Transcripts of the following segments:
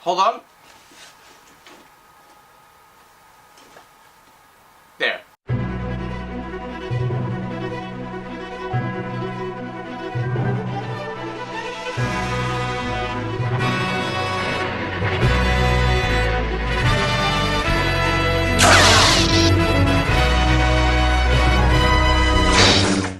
Hold on. There.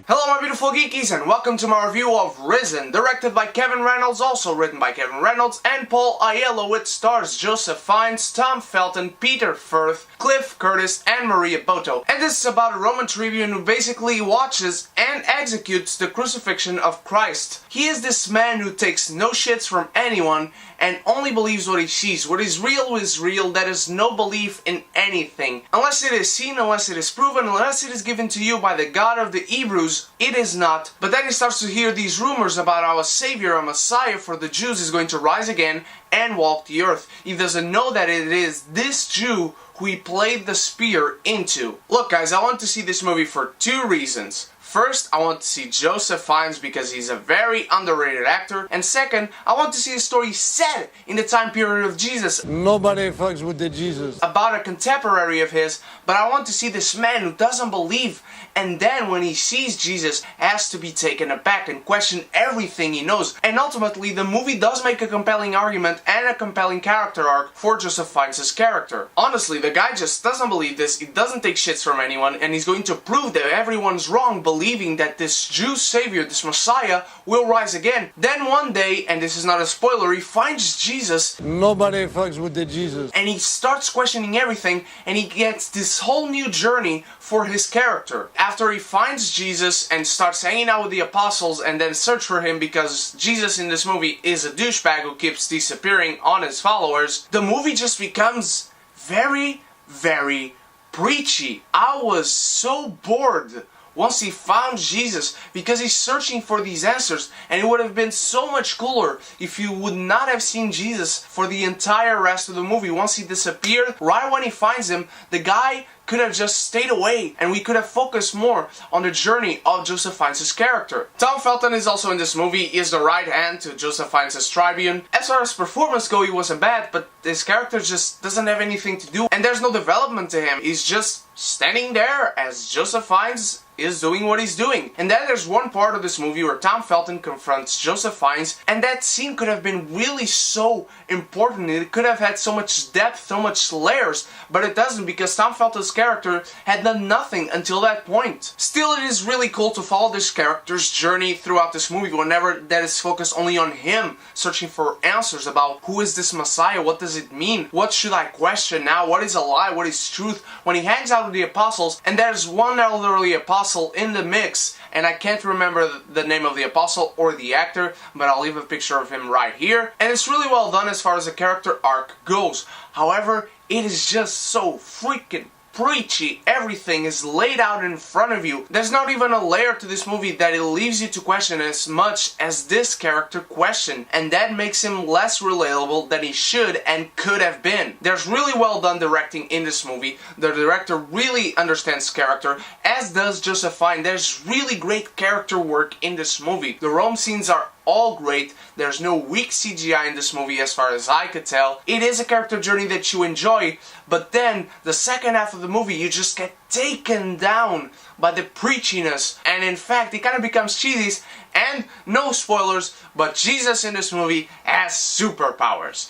Hello my beautiful geekies and welcome to my review of Risen, directed by Kevin Reynolds, also written by Kevin Reynolds and Paul Aiello, with stars Joseph Fiennes, Tom Felton, Peter Firth, Cliff Curtis and Maria Boto. And this is about a Roman tribune who basically watches and executes the crucifixion of Christ. He is this man who takes no shits from anyone and only believes what he sees. What is real, there is no belief in anything. Unless it is seen, unless it is proven, unless it is given to you by the God of the Hebrews, it is not. But then he starts to hear these rumors about how a savior, a messiah for the Jews is going to rise again and walk the earth. He doesn't know that it is this Jew who he played the spear into. Look guys, I want to see this movie for two reasons. First, I want to see Joseph Fiennes because he's a very underrated actor. And second, I want to see a story set in the time period of Jesus. Nobody fucks with the Jesus. About a contemporary of his, but I want to see this man who doesn't believe, and then when he sees Jesus, has to be taken aback and question everything he knows. And ultimately, the movie does make a compelling argument and a compelling character arc for Joseph Fiennes' character. Honestly, the guy just doesn't believe this, he doesn't take shits from anyone, and he's going to prove that everyone's wrong, believing that this Jew savior, this Messiah, will rise again. Then one day, and this is not a spoiler, he finds Jesus. Nobody fucks with the Jesus. And he starts questioning everything, and he gets this whole new journey for his character. After he finds Jesus and starts hanging out with the apostles and then search for him because Jesus in this movie is a douchebag who keeps disappearing on his followers, the movie just becomes very, very preachy. I was so bored once he found Jesus, because he's searching for these answers, and it would have been so much cooler if you would not have seen Jesus for the entire rest of the movie. Once he disappeared, right when he finds him, the guy could have just stayed away and we could have focused more on the journey of Joseph Fiennes' character. Tom Felton is also in this movie. He is the right hand to Joseph Fiennes' tribune. As far as performance go, he wasn't bad, but his character just doesn't have anything to do and there's no development to him. He's just standing there as Joseph Fiennes is doing what he's doing. And then there's one part of this movie where Tom Felton confronts Joseph Fiennes, and that scene could have been really so important. It could have had so much depth, so much layers, but it doesn't because Tom Felton's character had done nothing until that point. Still, it is really cool to follow this character's journey throughout this movie whenever that is focused only on him, searching for answers about who is this Messiah, what does it mean, what should I question now, what is a lie, what is truth, when he hangs out with the apostles, and there's one elderly apostle in the mix, and I can't remember the name of the apostle or the actor, but I'll leave a picture of him right here, and it's really well done as far as the character arc goes. However, it is just so freaking preachy. Everything is laid out in front of you. There's not even a layer to this movie that it leaves you to question as much as this character questioned, and that makes him less relatable than he should and could have been. There's really well done directing in this movie. The director really understands character, as does Joseph Fiennes. There's really great character work in this movie. The Rome scenes are all great. There's no weak CGI in this movie as far as I could tell. It is a character journey that you enjoy, but then the second half of the movie you just get taken down by the preachiness, and in fact it kind of becomes cheesy. And no spoilers, but Jesus in this movie has superpowers.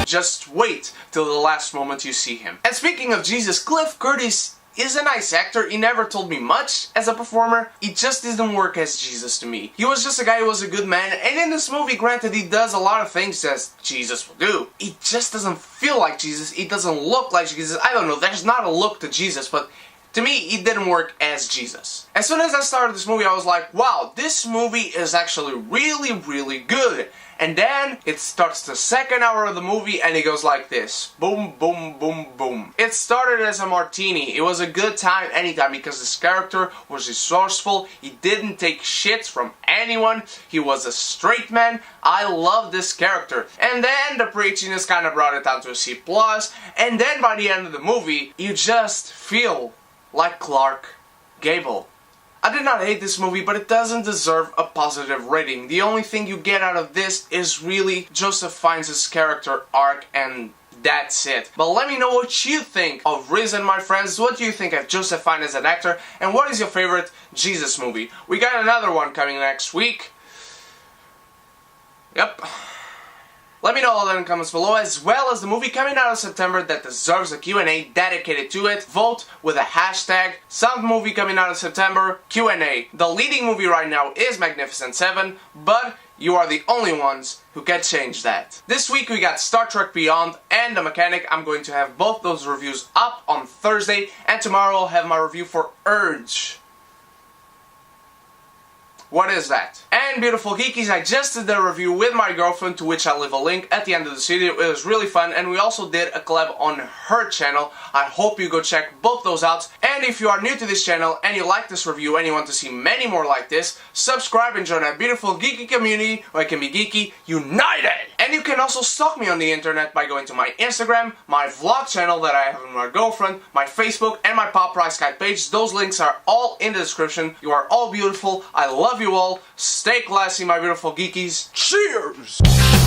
Just wait till the last moment you see him. And speaking of Jesus, Cliff Curtis is a nice actor. He never told me much as a performer. He just didn't work as Jesus to me. He was just a guy who was a good man, and in this movie, granted, he does a lot of things as Jesus will do. He just doesn't feel like Jesus. He doesn't look like Jesus. I don't know, there's not a look to Jesus, but to me, he didn't work as Jesus. As soon as I started this movie, I was like, wow, this movie is actually really, really good. And then it starts the second hour of the movie and it goes like this. Boom, boom, boom, boom. It started as a martini. It was a good time anytime because this character was resourceful. He didn't take shit from anyone. He was a straight man. I love this character. And then the preachiness kind of brought it down to a C+. And then by the end of the movie, you just feel like Clark Gable. I did not hate this movie, but it doesn't deserve a positive rating. The only thing you get out of this is really Joseph Fiennes' character arc, and that's it. But let me know what you think of Riz and my friends. What do you think of Joseph Fiennes as an actor? And what is your favorite Jesus movie? We got another one coming next week. Yep. Let me know all that in the comments below, as well as the movie coming out in September that deserves a Q&A dedicated to it. Vote with a hashtag. Some movie coming out in September, Q&A. The leading movie right now is Magnificent Seven, but you are the only ones who can change that. This week we got Star Trek Beyond and The Mechanic. I'm going to have both those reviews up on Thursday, and tomorrow I'll have my review for Urge. What is that? And beautiful geekies, I just did a review with my girlfriend, to which I'll leave a link at the end of this video. It was really fun, and we also did a collab on her channel. I hope you go check both those out. And if you are new to this channel and you like this review and you want to see many more like this, subscribe and join our beautiful geeky community where I can be geeky united. And you can also stalk me on the internet by going to my Instagram, my vlog channel that I have with my girlfriend, my Facebook, and my Pop Price Guide page. Those links are all in the description. You are all beautiful. I love you all. Stay classy, my beautiful geekies. Cheers!